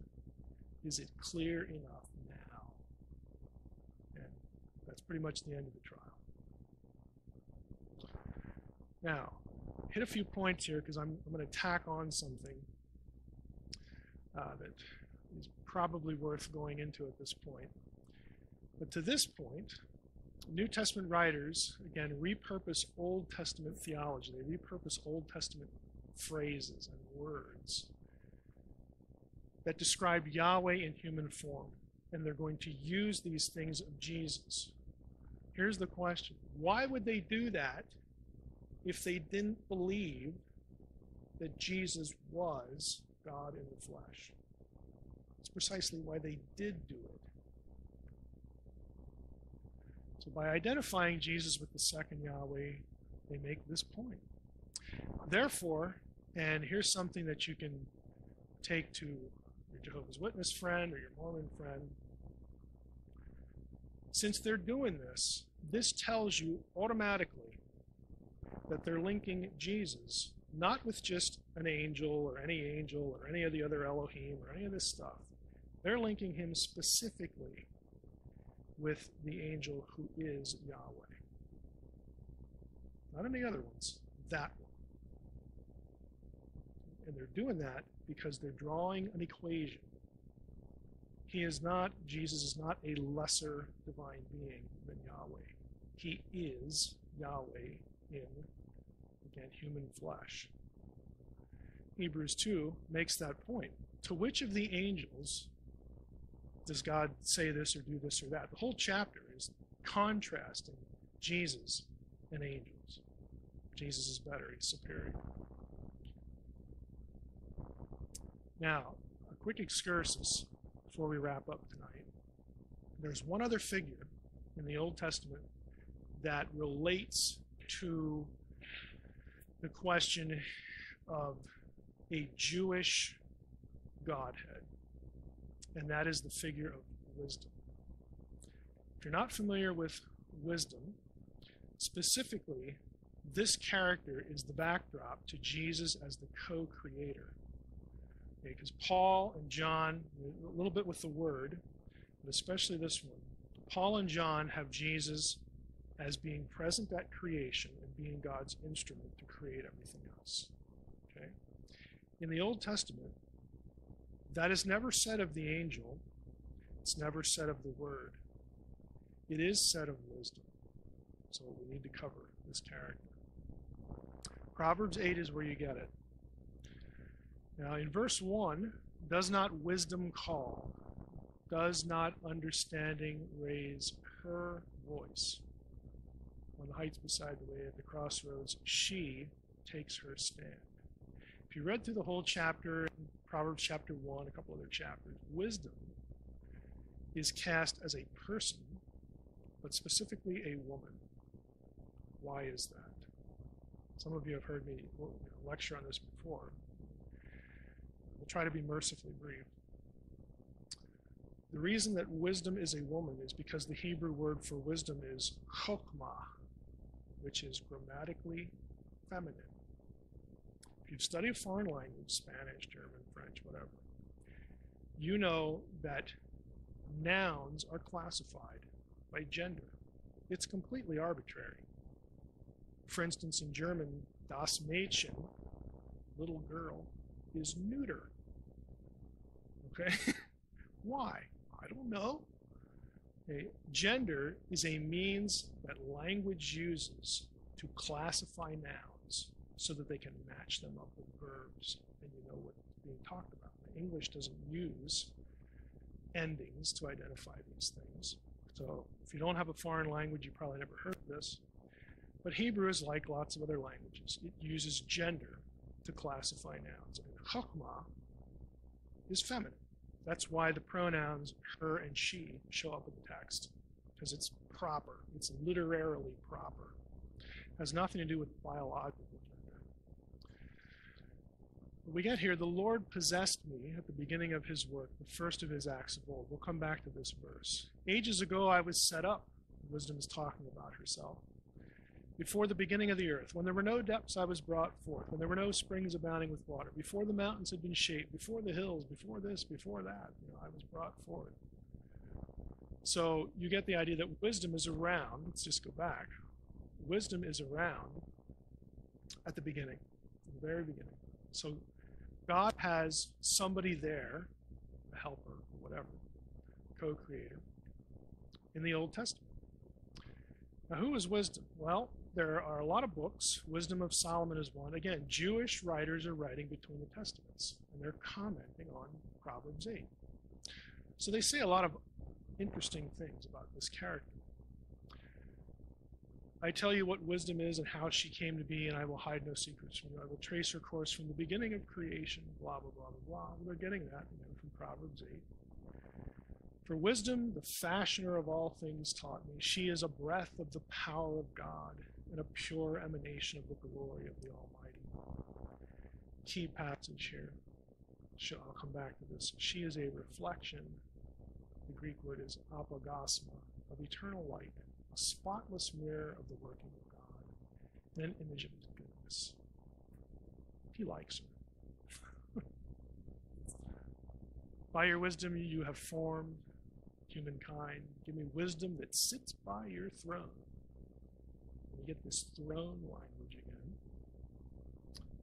Is it clear enough now? And that's pretty much the end of the trial. Now, hit a few points here because I'm going to tack on something that is probably worth going into at this point. But to this point, New Testament writers, again, repurpose Old Testament theology. They repurpose Old Testament phrases and words that describe Yahweh in human form. And they're going to use these things of Jesus. Here's the question. Why would they do that if they didn't believe that Jesus was God in the flesh? It's precisely why they did do it. So by identifying Jesus with the second Yahweh, they make this point. Therefore, and here's something that you can take to your Jehovah's Witness friend or your Mormon friend. Since they're doing this, this tells you automatically that they're linking Jesus not with just an angel or any of the other Elohim or any of this stuff. They're linking him specifically with the angel who is Yahweh. Not any other ones, that one. And they're doing that because they're drawing an equation. Jesus is not a lesser divine being than Yahweh. He is Yahweh in, again, human flesh. Hebrews 2 makes that point. To which of the angels does God say this or do this or that? The whole chapter is contrasting Jesus and angels. Jesus is better, he's superior. Now, a quick excursus before we wrap up tonight. There's one other figure in the Old Testament that relates to the question of a Jewish Godhead, and that is the figure of wisdom. If you're not familiar with wisdom, specifically, this character is the backdrop to Jesus as the co-creator. Okay, because Paul and John, a little bit with the Word, but especially this one, Paul and John have Jesus as being present at creation and being God's instrument to create everything else. Okay? In the Old Testament, that is never said of the angel. It's never said of the Word. It is said of wisdom. So we need to cover this character. Proverbs 8 is where you get it. Now, in verse 1, does not wisdom call? Does not understanding raise her voice? on the heights beside the way at the crossroads, she takes her stand. If you read through the whole chapter, Proverbs chapter 1, a couple other chapters, wisdom is cast as a person, but specifically a woman. Why is that? Some of you have heard me lecture on this before. We'll try to be mercifully brief. The reason that wisdom is a woman is because the Hebrew word for wisdom is chokmah, which is grammatically feminine. If you've studied a foreign language, Spanish, German, French, whatever, you know that nouns are classified by gender. It's completely arbitrary. For instance, in German, das Mädchen, little girl, is neuter. Okay? Why? I don't know. Okay. Gender is a means that language uses to classify nouns so that they can match them up with verbs and you know what's being talked about. English doesn't use endings to identify these things. So if you don't have a foreign language, you probably never heard of this. But Hebrew is like lots of other languages. It uses gender to classify nouns. And chokmah is feminine. That's why the pronouns her and she show up in the text, because it's proper. It's literarily proper. It has nothing to do with biological gender. When we get here, the Lord possessed me at the beginning of his work, the first of his acts of old. We'll come back to this verse. Ages ago I was set up. Wisdom is talking about herself. Before the beginning of the earth, when there were no depths, I was brought forth. When there were no springs abounding with water, before the mountains had been shaped, before the hills, before this, before that, I was brought forth. So you get the idea that wisdom is around. Let's just go back. Wisdom is around at the beginning, at the very beginning. So God has somebody there, a helper, whatever, co-creator, in the Old Testament. Now, who is wisdom? Well, there are a lot of books. Wisdom of Solomon is one. Again, Jewish writers are writing between the Testaments, and they're commenting on Proverbs 8. So they say a lot of interesting things about this character. I tell you what wisdom is and how she came to be, and I will hide no secrets from you. I will trace her course from the beginning of creation, blah, blah, blah, blah, blah. They're getting that from Proverbs 8. For wisdom, the fashioner of all things taught me. She is a breath of the power of God and a pure emanation of the glory of the Almighty. Key passage here. I'll come back to this. She is a reflection, the Greek word is apogasma, of eternal light, a spotless mirror of the working of God, and an image of his goodness. He likes her. By your wisdom you have formed humankind. Give me wisdom that sits by your throne. And you get this throne language again.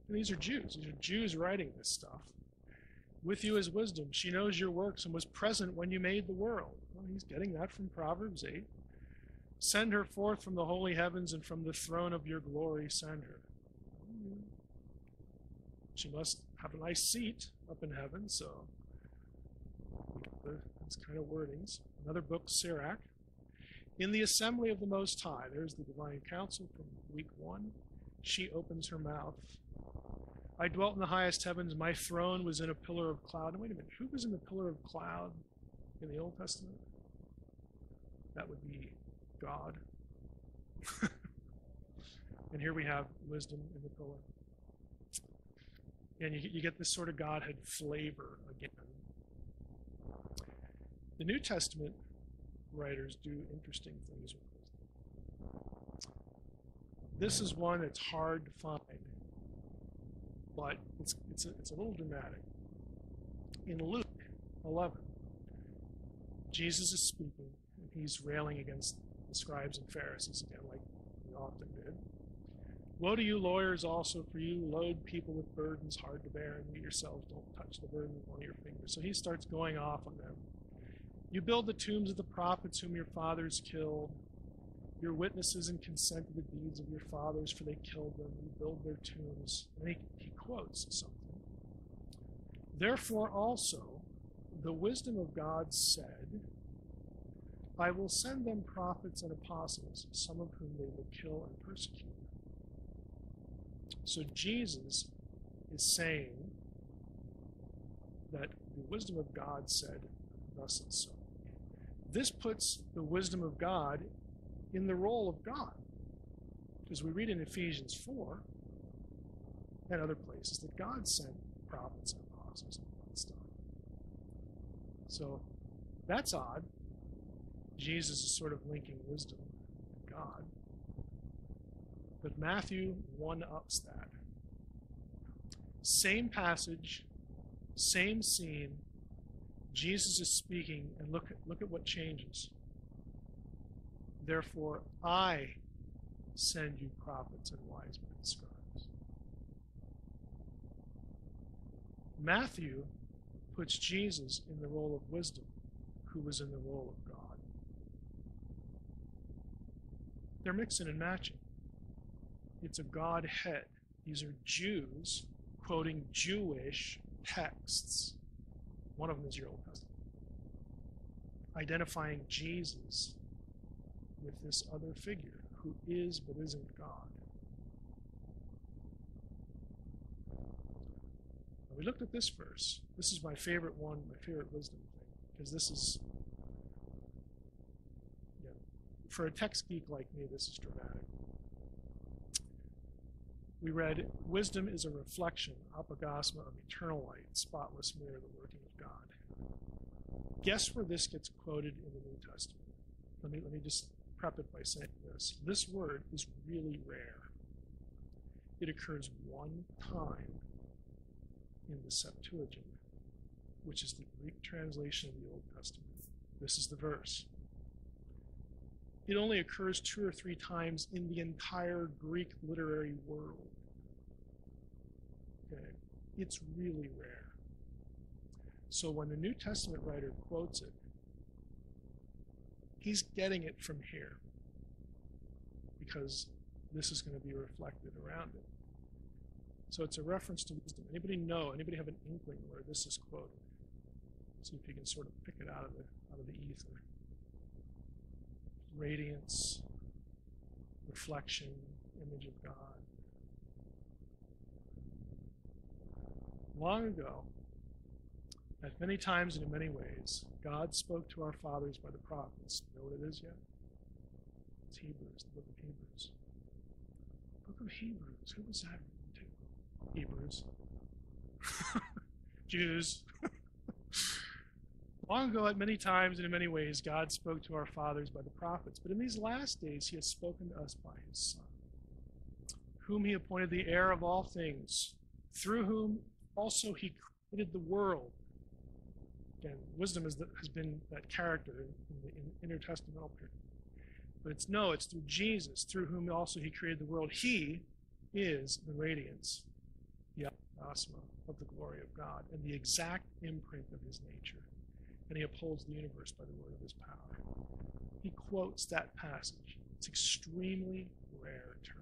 And these are Jews. These are Jews writing this stuff. With you is wisdom. She knows your works and was present when you made the world. Well, he's getting that from Proverbs 8. Send her forth from the holy heavens, and from the throne of your glory send her. She must have a nice seat up in heaven, so these kind of wordings. Another book, Sirach. In the assembly of the Most High, there's the divine council from week 1. She opens her mouth. I dwelt in the highest heavens. My throne was in a pillar of cloud. And wait a minute, who was in the pillar of cloud in the Old Testament? That would be God. And here we have wisdom in the pillar. And you get this sort of Godhead flavor again. The New Testament writers do interesting things with wisdom. This is one that's hard to find, but it's a little dramatic. In Luke 11, Jesus is speaking, and he's railing against the scribes and Pharisees again, like he often did. Woe to you, lawyers, also, for you load people with burdens hard to bear, and you yourselves don't touch the burden with one of your fingers. So he starts going off on them. You build the tombs of the prophets whom your fathers killed. Your witnesses and consent to the deeds of your fathers, for they killed them. You build their tombs. And he quotes something. Therefore also, the wisdom of God said, I will send them prophets and apostles, some of whom they will kill and persecute. So Jesus is saying that the wisdom of God said, thus and so. This puts the wisdom of God in the role of God. Because we read in Ephesians 4 and other places that God sent prophets and apostles and all that stuff. So that's odd. Jesus is sort of linking wisdom to God. But Matthew one-ups that. Same passage, same scene. Jesus is speaking, and look at what changes. Therefore, I send you prophets and wise men and scribes. Matthew puts Jesus in the role of wisdom, who was in the role of God. They're mixing and matching. It's a Godhead. These are Jews quoting Jewish texts. One of them is your Old Testament. Identifying Jesus with this other figure who is but isn't God. Now, we looked at this verse. This is my favorite one, my favorite wisdom thing, because this is, for a text geek like me, this is dramatic. We read, wisdom is a reflection, apogasma, of eternal light, spotless mirror, the working of God. Guess where this gets quoted in the New Testament? Let me just prep it by saying this. This word is really rare. It occurs one time in the Septuagint, which is the Greek translation of the Old Testament. This is the verse. It only occurs 2 or 3 times in the entire Greek literary world. Okay? It's really rare. So when the New Testament writer quotes it, he's getting it from here, because this is going to be reflected around it. So it's a reference to wisdom. Anybody have an inkling where this is quoted? See if you can sort of pick it out of the ether. Radiance, reflection, image of God. Long ago, at many times and in many ways, God spoke to our fathers by the prophets. You know what it is yet? It's Hebrews, the book of Hebrews. Book of Hebrews. Who was that written to? Hebrews. Jews. Long ago, at many times and in many ways, God spoke to our fathers by the prophets. But in these last days, he has spoken to us by his Son, whom he appointed the heir of all things, through whom also he created the world. Again, wisdom has been that character in the intertestamental period. But it's through Jesus, through whom also he created the world. He is the radiance, the apogasma of the glory of God, and the exact imprint of his nature. And he upholds the universe by the word of his power. He quotes that passage. It's extremely rare term.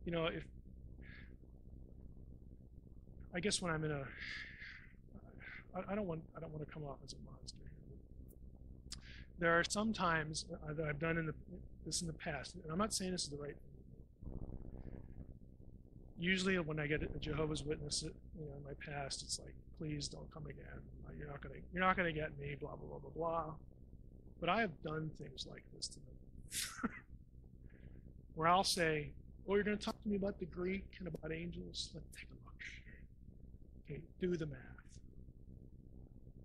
You know, I guess when I'm in I don't want to come off as a monster here. There are some times that I've done this in the past, and I'm not saying this is the right thing. Usually when I get a Jehovah's Witness, in my past, it's like, please don't come again. You're not gonna get me, blah, blah, blah, blah, blah. But I have done things like this to them. Where I'll say, oh, you're gonna talk to me about the Greek and about angels? Let's take a look. Okay, do the math.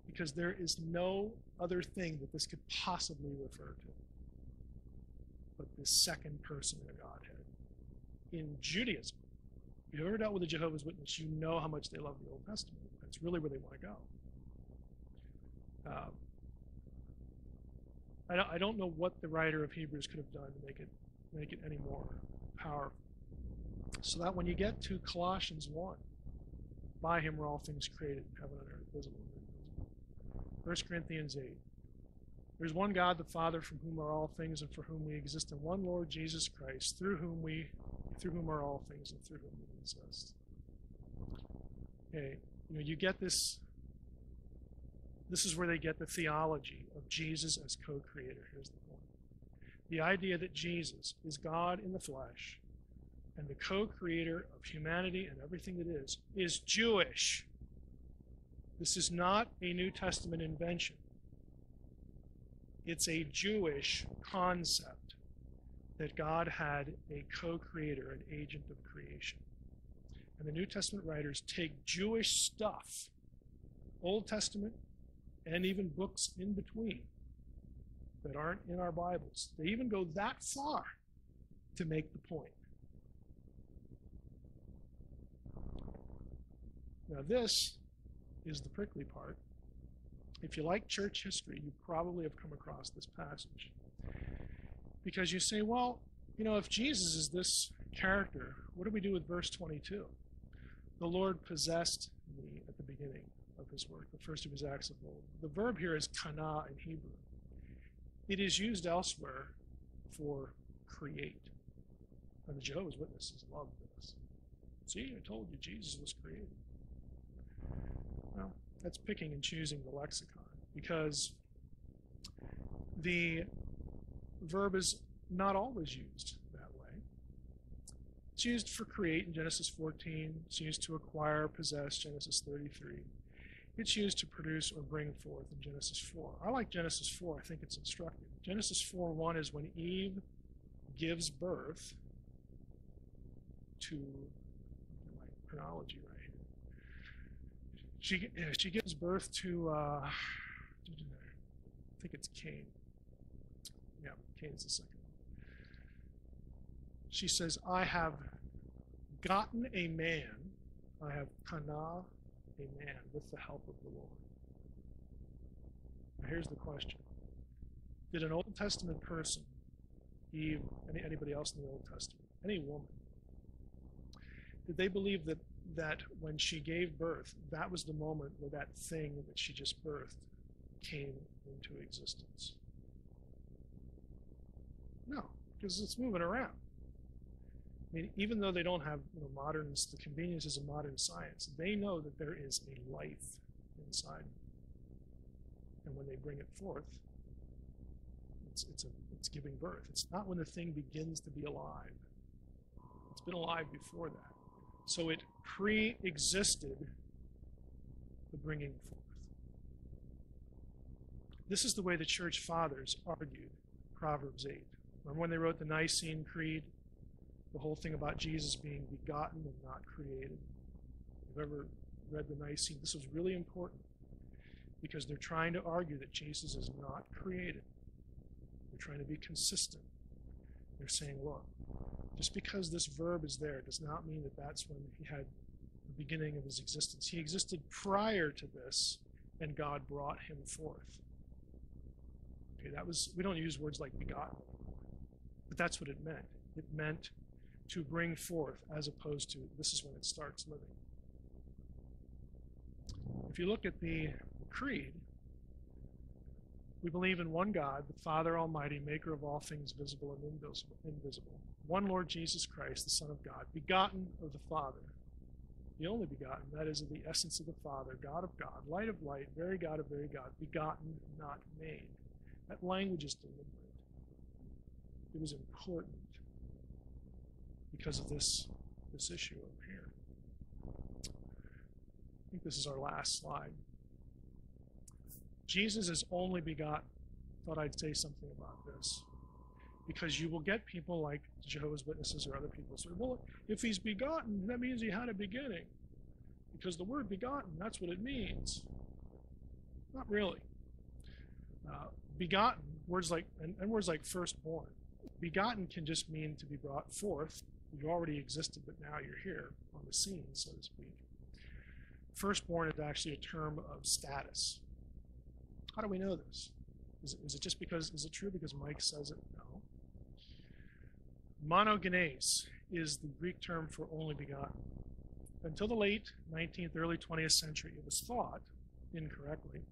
Because there is no other thing that this could possibly refer to but this second person in the Godhead. In Judaism, if you've ever dealt with a Jehovah's Witness, you know how much they love the Old Testament. That's really where they want to go. I don't know what the writer of Hebrews could have done to make it any more powerful. So that when you get to Colossians 1, by him were all things created, heaven and earth, visible and invisible. 1 Corinthians 8. There's one God, the Father, from whom are all things and for whom we exist, and one Lord Jesus Christ, through whom are all things and through whom we exist. Okay, you get this This is where they get the theology of Jesus as co-creator. Here's the point. The idea that Jesus is God in the flesh and the co-creator of humanity and everything that is Jewish. This is not a New Testament invention. It's a Jewish concept that God had a co-creator, an agent of creation. And the New Testament writers take Jewish stuff, Old Testament, and even books in between that aren't in our Bibles. They even go that far to make the point. Now this is the prickly part. If you like church history, you probably have come across this passage. Because you say, well, if Jesus is this character, what do we do with verse 22? The Lord possessed me at the beginning of his work, the first of his acts of old. The verb here is kana in Hebrew. It is used elsewhere for create. And the Jehovah's Witnesses love this. See, I told you Jesus was created. Well, that's picking and choosing the lexicon, because the verb is not always used that way. It's used for create in Genesis 14. It's used to acquire, possess, Genesis 33. It's used to produce or bring forth in Genesis 4. I like Genesis 4. I think it's instructive. Genesis 4:1 is when Eve gives birth to, my chronology right here. She gives birth to, I think it's Cain. Yeah, Cain is the second one. She says, I have gotten a man, I have kana a man with the help of the Lord. Now here's the question. Did an Old Testament person, Eve, anybody else in the Old Testament, any woman, did they believe that when she gave birth, that was the moment where that thing that she just birthed came into existence? No, because it's moving around. I mean, even though they don't have the conveniences of modern science, they know that there is a life inside. And when they bring it forth, it's giving birth. It's not when the thing begins to be alive. It's been alive before that. So it pre-existed the bringing forth. This is the way the church fathers argued Proverbs 8. Remember when they wrote the Nicene Creed? The whole thing about Jesus being begotten and not created. If you've ever read the Nicene, this was really important because they're trying to argue that Jesus is not created. They're trying to be consistent. They're saying, look, just because this verb is there does not mean that that's when he had the beginning of his existence. He existed prior to this, and God brought him forth. Okay, we don't use words like begotten, but that's what it meant. It meant to bring forth, as opposed to this is when it starts living. If you look at the Creed, we believe in one God, the Father Almighty, maker of all things visible and invisible. One Lord Jesus Christ, the Son of God, begotten of the Father, the only begotten, that is, of the essence of the Father, God of God, light of light, very God of very God, begotten, not made. That language is deliberate. It was important because of this issue up here. I think this is our last slide. Jesus is only begotten. Thought I'd say something about this. Because you will get people like Jehovah's Witnesses or other people say, well, if he's begotten, that means he had a beginning. Because the word begotten, that's what it means. Not really. Begotten, words like firstborn. Begotten can just mean to be brought forth. You already existed, but now you're here on the scene, so to speak. Firstborn is actually a term of status. How do we know this? Is it true because Mike says it? No. Monogenes is the Greek term for only begotten. Until the late 19th, early 20th century, it was thought, incorrectly,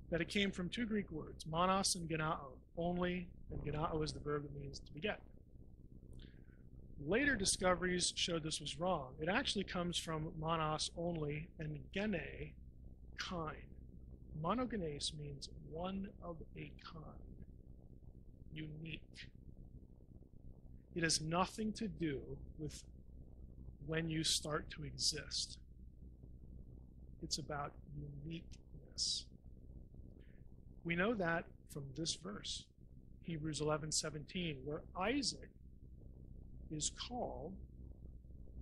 that it came from two Greek words, monos and genao, only, and genao is the verb that means to beget. Later discoveries showed this was wrong. It actually comes from monos, only, and gene, kind. Monogenes means one of a kind, unique. It has nothing to do with when you start to exist. It's about uniqueness. We know that from this verse, Hebrews 11:17, where Isaac is called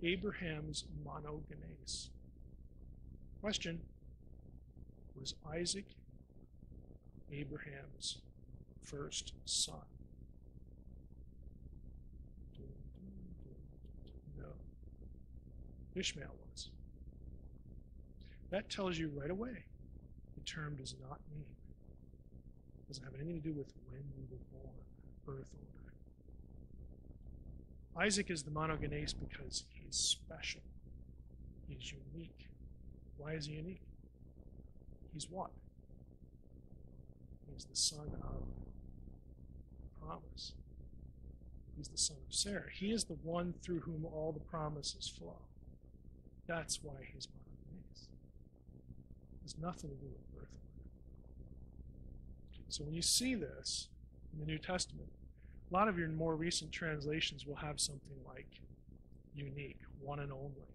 Abraham's monogenes. Question: was Isaac Abraham's first son? No. Ishmael was. That tells you right away the term does not mean. It doesn't have anything to do with when you were born, birth order. Isaac is the monogenes because he's special. He's unique. Why is he unique? He's what? He's the son of promise. He's the son of Sarah. He is the one through whom all the promises flow. That's why he's monogenes. It has nothing to do with birth order. So when you see this in the New Testament, a lot of your more recent translations will have something like unique, one and only,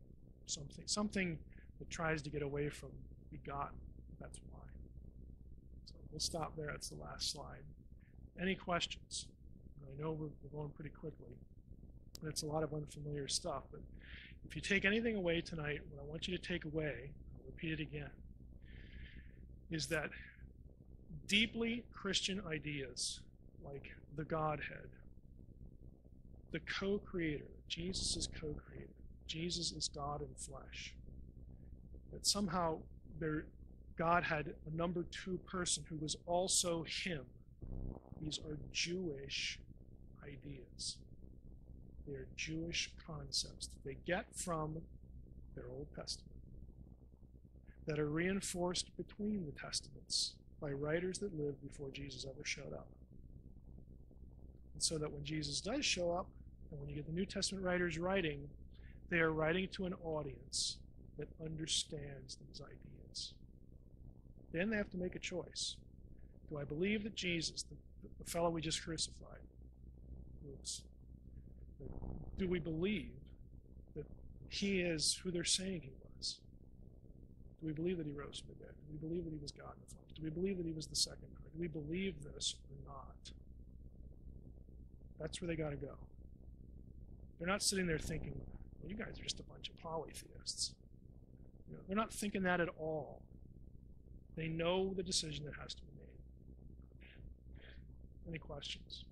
something that tries to get away from begotten. That's why. So we'll stop there. That's the last slide. Any questions? I know we're going pretty quickly. It's a lot of unfamiliar stuff, but if you take anything away tonight, what I want you to take away, I'll repeat it again, is that deeply Christian ideas like the Godhead, the co-creator, Jesus is co-creator, Jesus is God in flesh, that somehow God had a number two person who was also him. These are Jewish ideas. They are Jewish concepts that they get from their Old Testament, that are reinforced between the Testaments by writers that lived before Jesus ever showed up. And so that when Jesus does show up, and when you get the New Testament writers writing, they are writing to an audience that understands these ideas. Then they have to make a choice. Do I believe that Jesus, the fellow we just crucified, do we believe that he is who they're saying he was? Do we believe that he rose from the dead? Do we believe that he was God in the flesh? Do we believe that he was the second coming? Do we believe this or not? That's where they got to go. They're not sitting there thinking, well, you guys are just a bunch of polytheists. You know, they're not thinking that at all. They know the decision that has to be made. Any questions?